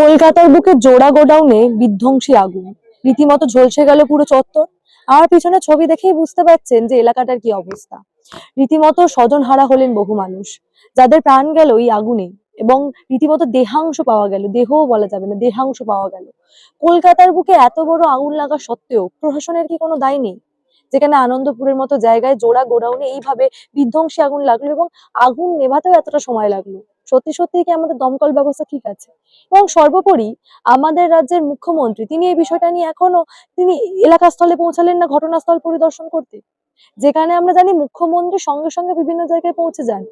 কলকাতার বুকে জোড়া গোডাউনে বিধ্বংসী আগুন, রীতিমতো ঝলসে গেল পুরো চত্বর। আর পিছনে ছবি দেখেই বুঝতে পারছেন যে এলাকাটার কি অবস্থা। রীতিমতো স্বজনহারা হলেন বহু মানুষ, যাদের প্রাণ গেল এই আগুনে, এবং রীতিমতো দেহাংশ পাওয়া গেল, দেহও বলা যাবে না, দেহাংশ পাওয়া গেল। কলকাতার বুকে এত বড় আগুন লাগা সত্ত্বেও প্রশাসনের কি কোনো দায় নেই? যেখানে আনন্দপুরের মতো জায়গায় জোড়া গোডাউনে এইভাবে বিধ্বংসী আগুন লাগলো এবং আগুন নেভাতেও এতটা সময় লাগলো। সত্যি সত্যি কি আমাদের দমকল ব্যবস্থা ঠিক আছে? এবং সর্বোপরি আমাদের রাজ্যের মুখ্যমন্ত্রী তিনি এই বিষয়টা নিয়ে এখনো তিনি এলাকাস্থলে পৌঁছালেন না ঘটনাস্থল পরিদর্শন করতে। যেখানে আমরা জানি মুখ্যমন্ত্রী সঙ্গে সঙ্গে বিভিন্ন জায়গায় পৌঁছে যান।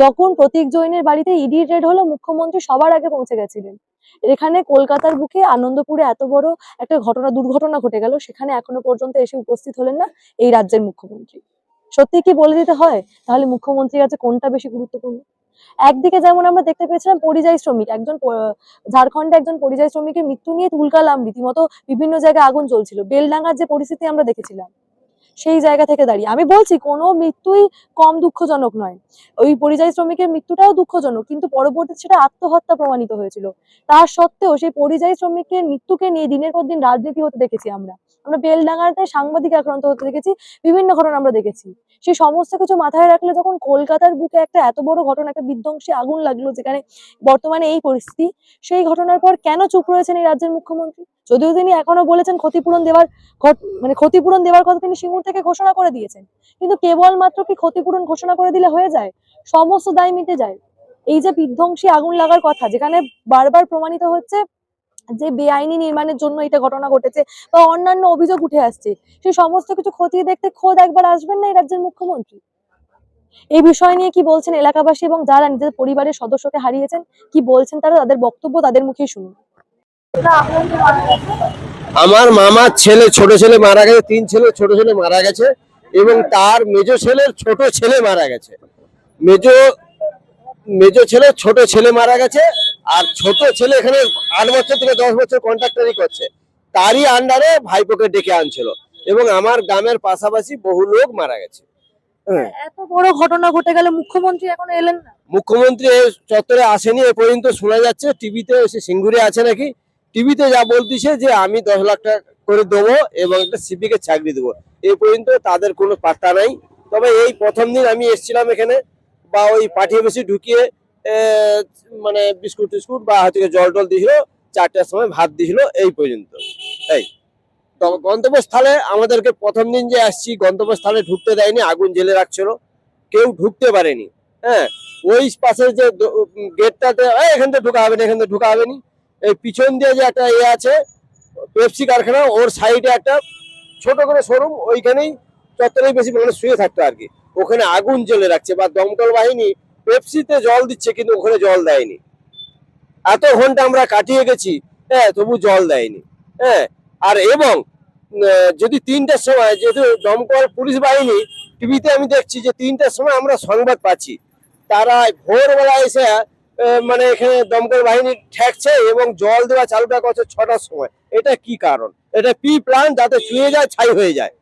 যখন প্রতীক জৈনের বাড়িতে ইডি রেড হলো, মুখ্যমন্ত্রী সবার আগে পৌঁছে গেছিলেন। এখানে কলকাতার বুকে আনন্দপুরে এত বড় একটা দুর্ঘটনা ঘটে গেল, সেখানে এখনো পর্যন্ত এসে উপস্থিত হলেন না এই রাজ্যের মুখ্যমন্ত্রী। সত্যি কি বলে দিতে হয় তাহলে মুখ্যমন্ত্রীর কাছে কোনটা বেশি গুরুত্বপূর্ণ? একদিকে যেমন আমরা দেখতে পেয়েছিলাম পরিযায়ী শ্রমিক একজন ঝাড়খণ্ডে একজন পরিযায়ী শ্রমিকের মৃত্যু নিয়ে তুলকালাম, রীতিমতো বিভিন্ন জায়গায় আগুন চলছিল। বেলডাঙ্গার যে পরিস্থিতি আমরা দেখেছিলাম, সেই জায়গা থেকে দাঁড়িয়ে আমি বলছি কোনো মৃত্যুই কম দুঃখজনক নয়। ওই পরিযায়ী শ্রমিকের মৃত্যুটাও দুঃখজনক, কিন্তু পরবর্তীতে সেটা আত্মহত্যা প্রমাণিত হয়েছিল। তার সত্ত্বেও সেই পরিযায়ী শ্রমিকের মৃত্যুকে নিয়ে দিনের পর দিন রাজনীতি হতে দেখেছি আমরা। আমরা বেলডাঙ্গাতে সাংবাদিক আক্রান্ত হতে দেখেছি, বিভিন্ন ঘটনা আমরা দেখেছি। সেই সমস্ত কিছু মাথায় রাখলে যখন কলকাতার বুকে একটা এত বড় ঘটনা, একটা বিধ্বংসী আগুন লাগলো যেখানে বর্তমানে এই পরিস্থিতি, সেই ঘটনার পর কেন চুপ রয়েছেন এই রাজ্যের মুখ্যমন্ত্রী? যদিও তিনি এখনো বলেছেন ক্ষতিপূরণ দেওয়ার কথা তিনি সিঙ্গুর থেকে ঘোষণা করে দিয়েছেন, কিন্তু কেবলমাত্র কি ক্ষতিপূরণ ঘোষণা করে দিলে হয়ে যায়? সমস্ত দায় মিটে যায়? এই যে বিধ্বংসী আগুন লাগার কথা, যেখানে বারবার প্রমাণিত হচ্ছে যে বেআইনি নির্মাণের জন্য এটা ঘটনা ঘটেছে বা অন্যান্য অভিযোগ উঠে আসছে, সেই সমস্ত কিছু খতিয়ে দেখতে খোদ একবার আসবেন না এই রাজ্যের মুখ্যমন্ত্রী? এই বিষয় নিয়ে কি বলছেন এলাকাবাসী এবং যারা নিজের পরিবারের সদস্যকে হারিয়েছেন, কি বলছেন তারা? তাদের বক্তব্য তাদের মুখেই শুনুন। আমার মামার ছেলে, ছোট ছেলে মারা গেছে, 3 ছেলে ছোট ছেলে মারা গেছে এবং তার মেজো ছেলের ছোট ছেলে মারা গেছে। মেজো ছেলে ছোট ছেলে মারা গেছে, আর ছোট ছেলে এখানে 8 বছর থেকে 10 বছর কন্ট্রাক্টরি করছে, তারই আন্ডারে ভাইপোকে ডেকে আনছিল এবং আমার গ্রামের পাশাপাশি বহু লোক মারা গেছে। এত বড় ঘটনা ঘটে গেল, মুখ্যমন্ত্রী এখনো এলেন না? মুখ্যমন্ত্রী চত্বরে আসেনি এ পর্যন্ত। শোনা যাচ্ছে টিভিতে, সে সিঙ্গুরে আছে নাকি, টিভিতে যা বলতেছে যে আমি 10 লাখ টাকা করে দেবো এবং একটা সিপি কে চাকরি দেবো। এই পর্যন্ত তাদের কোনো পাত্তা নাই। তবে এই প্রথম দিন আমি এসেছিলাম এখানে, বা ওই পাঠিয়ে বেশি ঢুকিয়ে মানে বিস্কুট টিস্কুট বা হয়তো জল টল দিয়েছিল, 4টার সময় ভাত দিয়েছিল, এই পর্যন্ত। এই গন্তব্যস্থলে আমাদেরকে প্রথম দিন যে আসছি গন্তব্যস্থলে ঢুকতে দেয়নি, আগুন জেলে রাখছিল, কেউ ঢুকতে পারেনি। হ্যাঁ, ওই পাশের যে গেটটাতে এখান থেকে ঢুকা হবে না, এখান থেকে ঢুকা হবে না। এই পিছন দিয়ে যে একটা আছে পেপসি কারখানা, ওর সাইডে একটা ছোট করে শোরুম, ওইখানেই চত্বরেই বেশি মানুষ শুয়ে থাকতো আর কি। ওখানে আগুন জ্বলে রাখছে, বা দমকল বাহিনী পেপসিতে জল দিচ্ছে কিন্তু ওখানে জল দেয়নি। এত ঘন্টা আমরা কাটিয়ে গেছি, হ্যাঁ, তবু জল দেয়নি। হ্যাঁ, আর এবং যদি 3টার সময়, যেহেতু দমকল পুলিশ বাহিনী, টিভিতে আমি দেখছি যে 3টার সময় আমরা সংবাদ পাচ্ছি, তারা ভোরবেলা এসে মানে এখানে দমকল বাহিনী ঠেকছে এবং জল দেওয়া চালুটা করছে 6টার সময়। এটা কি কারণ? এটা পি প্ল্যান, যাতে চুয়ে যায়, ছাই হয়ে যায়।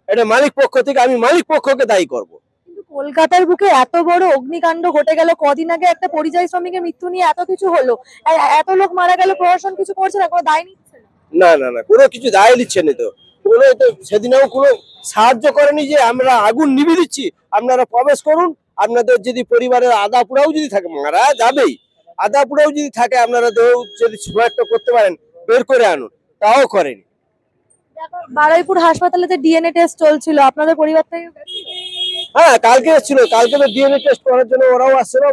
এটা মালিক পক্ষ থেকে, আমি মালিক পক্ষকে দায়ী করব। কিন্তু কলকাতার বুকে এত বড় অগ্নিকাণ্ড ঘটে গেল, কদিন আগে একটা পরিযায়ী শ্রমিকের মৃত্যু নিয়ে এত কিছু হলো, এত লোক মারা গেল, প্রশাসন কিছু করছে না, কোনো দায় নিচ্ছে না? না না না, কোনো কিছু দায় নিচ্ছে না। তো কোনো তো সেদিনও কোনো সাহায্য করেনি যে আমরা আগুন নিভিয়ে দিচ্ছি, আপনারা প্রবেশ করুন, আপনাদের যদি পরিবারের আদা পুরাও যদি থাকে, মারা যাবেই, আদা পুরাও যদি থাকে, আপনারা যদি একটা করতে পারেন বের করে আনুন, তাও করেনি। বারুইপুর হাসপাতালে যে ডিএনএ টেস্ট চলছিল, আপনাদের পরিবার থেকে? হ্যাঁ, কালকে এসেছিল, কালকে তো ডিএনএ টেস্ট করার জন্য ওরাও আসছিল।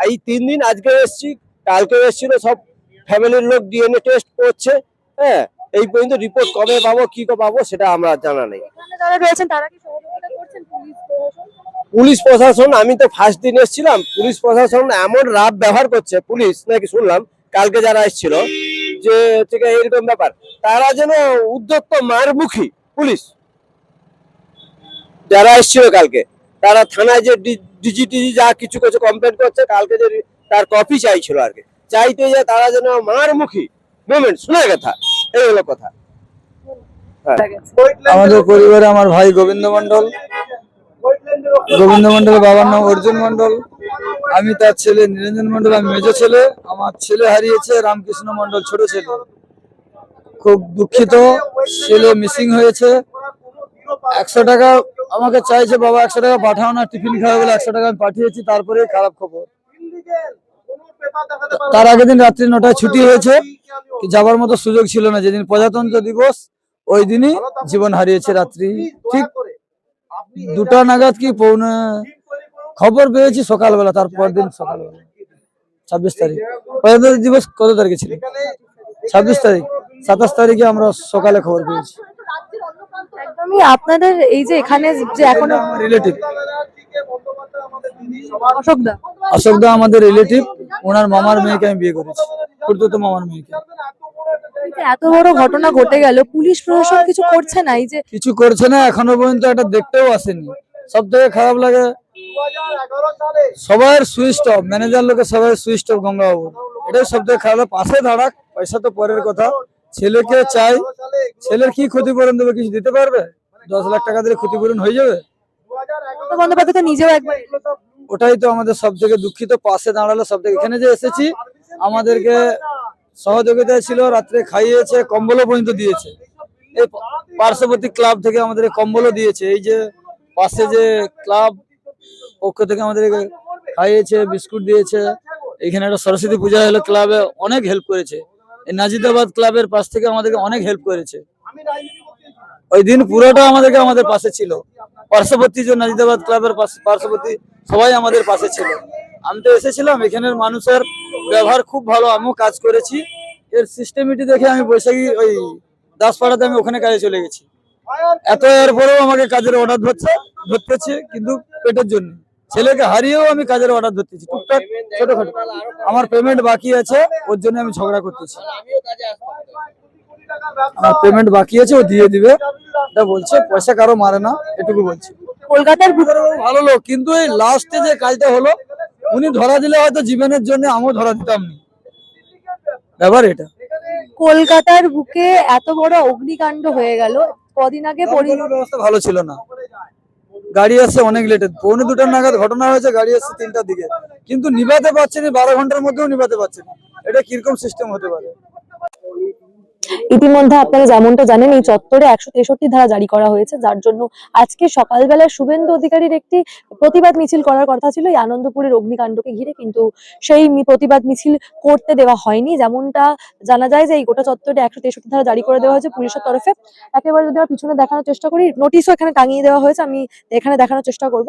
এই 3 দিন, আজকে এসেছি, কালকে এসেছিল, সব ফ্যামিলির লোক ডিএনএ টেস্ট করছে। হ্যাঁ, এই পর্যন্ত রিপোর্ট কবে পাবো, কি পাবো, সেটা আমরা জানা নেই। যারা রয়েছেন তারা কি সহযোগিতা করছেন? পুলিশ প্রশাসন, আমি তো ফার্স্ট দিন এসেছিলাম, পুলিশ প্রশাসন এমন রাফ ব্যবহার করছে, পুলিশ নাকি শুনলাম কালকে যারা এসেছিল যে এরকম ব্যাপার, তারা যেন উদ্যত্ত মারমুখী পুলিশ যারা এসেছিল কালকে, তারা থানায় যে ডিজিটি যা কিছু কিছু কমপ্লেন করছে, কালকে যে তার কপি চাইছিল আর কি, চাইতে যে তারা যেন মারমুখী মুভমেন্ট, শোনা কথা, এই হলো কথা। আমাদের পরিবারে আমার ভাই গোবিন্দ মন্ডল, গোবিন্দ মন্ডল বাবার নাম অর্জুন মন্ডল, আমি তার ছেলে নিরঞ্জন মন্ডল, আমি মেজ ছেলে। আমার ছেলে হারিয়েছে রামকৃষ্ণ মন্ডল, ছোট ছেলে। খুব দুঃখিত, ছেলে মিসিং হয়েছে। 100 টাকা আমাকে চাইছে, বাবা 100 টাকা পাঠাও না, টিফিন খাওয়া বলে 100 টাকা আমি পাঠিয়েছি। তারপরে খারাপ খবর, তার আগের দিন রাত্রি 9টায় ছুটি হয়েছে, যাবার মতো সুযোগ ছিল না। যেদিন প্রজাতন্ত্র দিবস ওই দিনই জীবন হারিয়েছে রাত্রি ঠিক 2টা নাগাদ কি পৌনে খবর পেয়েছি সকালবেলা। তারপর দিন সকালবেলা 26 তারিখ প্রজাতন্ত্র দিবস কত তারিখে ছিল? 26 তারিখ। 27 তারিখে আমরা সকালে খবর পেয়েছি। একদমই আপনাদের এই যে এখানে যে এখনো রিলেটিভ অশোক দা আমাদের রিলেটিভ, ওনার মামার মেয়েকে আমি বিয়ে করেছি, খুড়তুতো মামার মেয়েকে। এই যে এত বড় ঘটনা ঘটে গেল, পুলিশ প্রশাসন কিছু করছে না? এই যে কিছু করছে না এখনো পর্যন্ত, এটা দেখতেও আসেনি। সব থেকে খারাপ লাগে সবার সুইচ অফ, ম্যানেজার লোকের সবাই সুইচ অফ গঙ্গাবাবু, এটাই সব থেকে খারাপ। পাশে দাঁড়াক, পয়সা তো পরের কথা, ছেলেকে চাই। ছেলের কি ক্ষতিপূরণ দেবে? কিছু দিতে পারবে? 10 লাখ টাকা দিলে ক্ষতিপূরণ হয়ে যাবে? মমতা বন্দ্যোপাধ্যায় তো নিজেও একবার ওটাই তো আমাদের সব থেকে দুঃখিত, পাশে দাঁড়ালো সব থেকে। এখানে যে এসেছি আমাদেরকে সহযোগিতা ছিল, রাত্রে খাইয়েছে, কম্বলও পর্যন্ত দিয়েছে। এই পার্শ্ববর্তী ক্লাব থেকে আমাদের কম্বলও দিয়েছে। এই যে পাশে যে ক্লাব পক্ষ থেকে আমাদেরকে খাইয়েছে, বিস্কুট দিয়েছে। এখানে একটা সরস্বতী পূজা হলো, ক্লাবে অনেক হেল্প করেছে। এই নাজিদাবাদ ক্লাবের পাশ থেকে আমাদেরকে অনেক হেল্প করেছে। ওই দিন পুরোটা আমাদের পাশে ছিল। পার্শ্ববর্তী যে নাজিদাবাদ ক্লাবের পার্শ্ববর্তী সবাই আমাদের পাশে ছিল। আমি তো এসেছিলাম, এখানের মানুষের ব্যবহার খুব ভালো, আমিও কাজ করেছি। এর সিস্টেমিটি দেখে আমি বৈশাখী ওই দাসপাড়াতে আমি ওখানে কাজে চলে গেছি। এত এরপরেও আমাকে কাজের অর্ডার ধরতেছি, কিন্তু পেটের জন্য। ছেলেকে হারিয়েও আমি কাজের অর্ডার ধরতেছি টুকটাক ছোটখাটো। আমার পেমেন্ট বাকি আছে, ওর জন্য আমি ঝগড়া করতেছি। আমার পেমেন্ট বাকি আছে, ও দিয়ে দিবে এটা বলছে। পয়সা কারো মারে না, এটুকু বলছি। কলকাতার ভালো লোক, কিন্তু এই লাস্টে যে কাজটা হলো, উনি ধরা দিলে হয়তো জীবনের জন্য আমিও ধরা দিতাম না। ব্যাপার এটা। কলকাতার বুকে এত বড় অগ্নিকাণ্ড হয়ে গেল, কদিন আগে ব্যবস্থা ভালো ছিল না। গাড়ি আসছে অনেক লেটে, 1:45 নাগাদ ঘটনা হয়েছে, গাড়ি আসছে 3টার দিকে, কিন্তু নিভাতে পারছে না। 12 ঘন্টার মধ্যেও নিভাতে পারছে না। এটা কিরকম সিস্টেম হতে পারে? ইতিমধ্যে আপনারা যেমনটা জানেন, এই চত্বরে 163 ধারা জারি করা হয়েছে, যার জন্য আজকে সকালবেলা শুভেন্দু অধিকারীর একটি প্রতিবাদ মিছিল করার কথা ছিল এই আনন্দপুরের অগ্নিকাণ্ডকে ঘিরে, কিন্তু সেই প্রতিবাদ মিছিল করতে দেওয়া হয়নি। যেমনটা জানা যায় যে এই গোটা চত্বরে 163 ধারা জারি করে দেওয়া হয়েছে পুলিশের তরফে। একেবারে যদি আমরা পিছনে দেখানোর চেষ্টা করি, নোটিশও এখানে টাঙিয়ে দেওয়া হয়েছে, আমি এখানে দেখানোর চেষ্টা করব।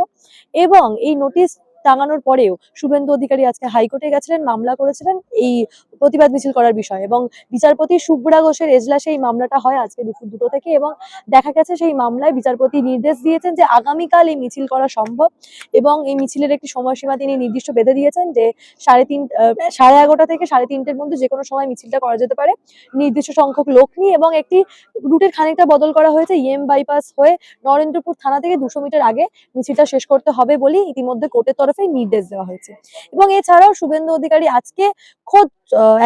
এবং এই নোটিশ টাঙানোর পরেও শুভেন্দু অধিকারী আজকে হাইকোর্টে গেছিলেন, মামলা করেছিলেন এই প্রতিবাদ মিছিল করার বিষয়ে, এবং বিচারপতি শুভ্রা ঘোষের এজলাসে এই মামলাটা হয় আজকে দুপুর 2টো থেকে। এবং দেখা গেছে সেই মামলায় বিচারপতি নির্দেশ দিয়েছেন যে আগামীকাল এই মিছিল করা সম্ভব, এবং এই মিছিলের একটি সময়সীমা তিনি নির্দিষ্ট বেঁধে দিয়েছেন যে 11:30 থেকে 3:30-এর মধ্যে যে কোনো সময় মিছিলটা করা যেতে পারে, নির্দিষ্ট সংখ্যক লোক নিয়ে। এবং একটি রুটের খানিকটা বদল করা হয়েছে, ইএম বাইপাস হয়ে নরেন্দ্রপুর থানা থেকে 200 মিটার আগে মিছিলটা শেষ করতে হবে বলে ইতিমধ্যে কোর্টের তরফে নির্দেশ দেওয়া হয়েছে। এবং এছাড়াও শুভেন্দু অধিকারী আজকে খোদ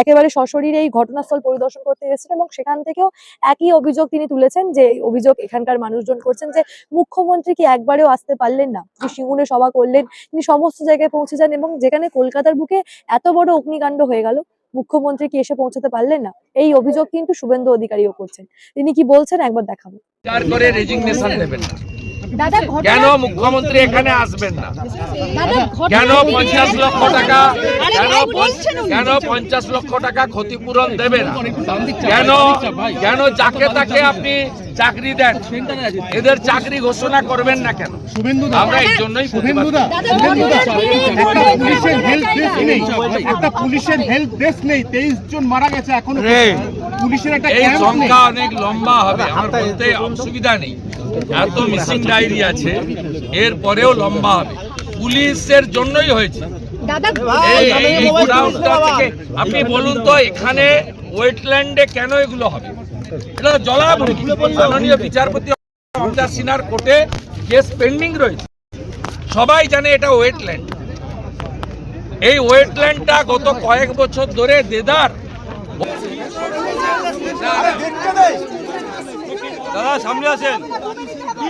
একেবারে সশরীরে এই ঘটনাস্থল পরিদর্শন করতে এসেছেন, এবং সেখান থেকেও একই অভিযোগ তিনি তুলেছেন, যে অভিযোগ এখানকার মানুষজন করছেন যে মুখ্যমন্ত্রী কি একবারেও আসতে পারলেন না, যে সিঙ্গুরে সভা করলেন, তিনি সমস্ত জায়গায় পৌঁছে যান, এবং যেখানে কলকাতার বুকে এত বড় অগ্নিকাণ্ড হয়ে গেল মুখ্যমন্ত্রী কি এসে পৌঁছাতে পারলেন না। এই অভিযোগ কিন্তু শুভেন্দু অধিকারীও করছেন। তিনি কি বলছেন একবার দেখাবো। করে রেজিগনেশন নেবেন না, কেন মুখ্যমন্ত্রী এখানে আসবেন না, কেন 50 লক্ষ টাকা, কেন 50 লক্ষ টাকা ক্ষতিপূরণ দেবে না, কেন যাকে তাকে আপনি চাকরি দেন, এদের চাকরি ঘোষণা করবেন না কেন? আমরা এই জন্যই একটা পুলিশের হেল্প ডেস্ক নেই, 23 জন মারা গেছে, এখন পুলিশের একটা এই সংখ্যা অনেক লম্বা হবে, আমার বলতে অসুবিধা নেই। এত মিসিং ডায়েরি আছে, এর পরেও লম্বা হবে, পুলিশের জন্যই হয়েছে। আপনি বলুন তো, এখানে ওয়েটল্যান্ডে কেন এগুলো হবে? এটা জলাভূমি। মাননীয় বিচারপতি অমদার সিনহার কোর্টে কেস পেন্ডিং রয়েছে, সবাই জানে এটা ওয়েটল্যান্ড। এই ওয়েটল্যান্ডটা গত কয়েক বছর ধরে দেদার। দাদা সামনে আসেন।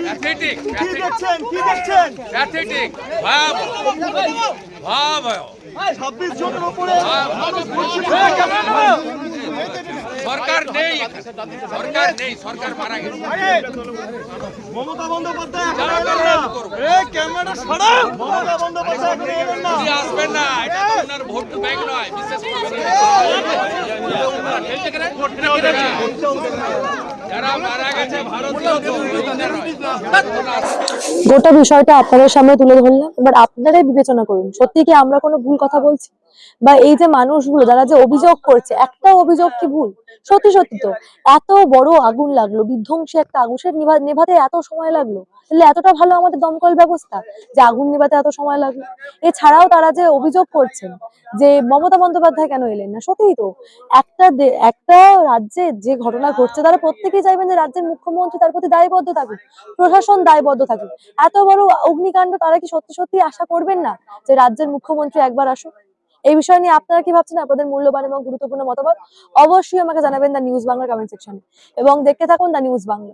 প্যাথেটিক কি দেখছেন কি দেখছেন প্যাথেটিক ভাব ভাব 26 জনের উপরে সরকার নেই সরকার মারা গেছে মমতা বন্দ্যোপাধ্যায় যা এখনো করবেন এলেন না। করুন। ক্যামেরা সরাও মমতা বন্দ্যোপাধ্যায় এখনো এলেন না। উনি আসবেন না, এটা তো ওনার ভোট ব্যাংক নয়, বিশেষ করে যারা মারা গেছে ভারতীয় জনগণের নয়। গোটা বিষয়টা আপনাদের সামনে তুলে ধরলাম। এবার আপনারাই বিবেচনা করুন, সত্যি কি আমরা কোনো ভুল কথা বলছি, বা এই যে মানুষগুলো যারা যে অভিযোগ করছে, একটা অভিযোগ কি ভুল? সত্যি সত্যি তো এত বড় আগুন লাগলো, বিধ্বংসী একটা আগুন, সে নেভাতে এত সময় লাগলো, তাহলে এতটা ভালো আমাদের দমকল ব্যবস্থা যে আগুন নেভাতে এত সময় লাগলো। এছাড়াও তারা যে অভিযোগ করছেন যে মমতা বন্দ্যোপাধ্যায় কেন এলেন না, সত্যিই তো একটা রাজ্যে যে ঘটনা ঘটছে তারা প্রত্যেকেই চাইবেন যে রাজ্যের মুখ্যমন্ত্রী তার প্রতি দায়বদ্ধ থাকুক, প্রশাসন দায়বদ্ধ থাকুক। এত বড় অগ্নিকাণ্ড তারা কি সত্যি সত্যি আশা করবেন না যে রাজ্যের মুখ্যমন্ত্রী একবার আসুক? এই বিষয় নিয়ে আপনারা কি ভাবছেন? আপনাদের মূল্যবান এবং গুরুত্বপূর্ণ মতামত অবশ্যই আমাকে জানাবেন দ্য নিউজ বাংলা কমেন্ট সেকশনে, এবং দেখতে থাকুন দ্য নিউজ বাংলা।